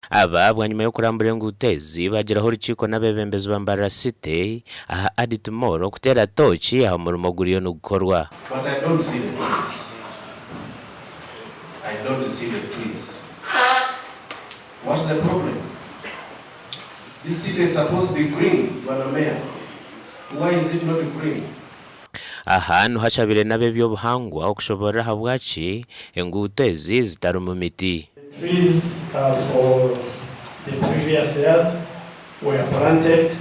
aba bwanyuma yo kurambura engutezi bageraho urukiko n'abeebembezi ba Mbarara City aha adi tomorrow kutera tochi aho murimo guriyo no gukorwa. But I don't see the trees. I don't see the trees. What's the problem? This city is supposed to be green, Bwana Mayor. Why is it not green? Ahantu hashabire nabe by'obuhangwa okushobora habwachi engutezi zitari mu miti. Trees for the previous years were planted.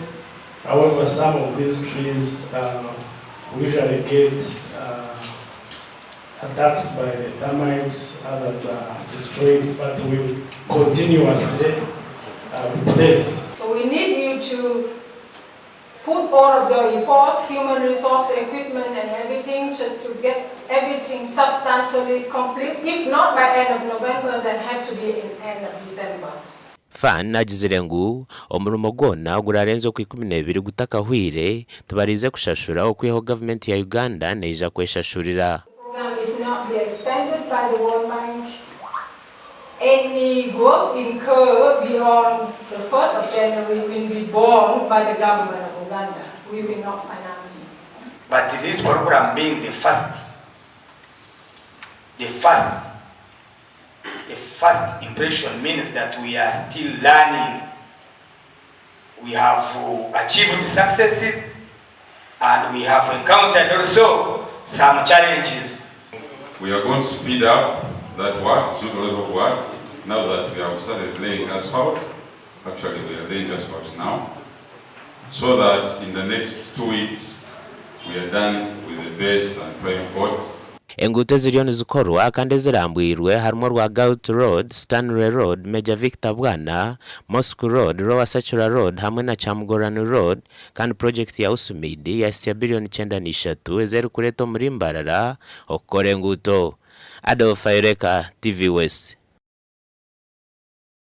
However, some of these trees usually get attacked by the termites, others are destroyed, but we continuously replace. So we need you to put all of your efforts, human resource, equipment and everything just to get everything substantially complete. If not by end of November, then have to be in end of December. Fan nagizire ngu omurimo gona gurarenze ku 12 gutakahwire tubarize kushashura okweho government ya Uganda neija kweshashurira. The program is not be expanded by the World Bank. Any work incurred beyond the 1st of January will be borne by the government of Uganda. We will not finance it. But this program being the first impression means that we are still learning. We have achieved successes and we have encountered also some challenges. We are going to speed up that work, a lot of work, now that we have started laying asphalt. Actually, we are laying asphalt now, so that in the next 2 weeks, we are done with the base and prime court. Enguuto ziriyo nizikorwa kandi zirambwirwe harimo rw'enguuto Road, Stanley Road, Major Victor Bwana, Mosque Road, Lower Sachura Road hamwe na Chamgorani Road, kandi project ya USMID yasiya billion 93 ezeri kureto muri Mbarara okukora enguuto. Adolf Ayireka, TV West.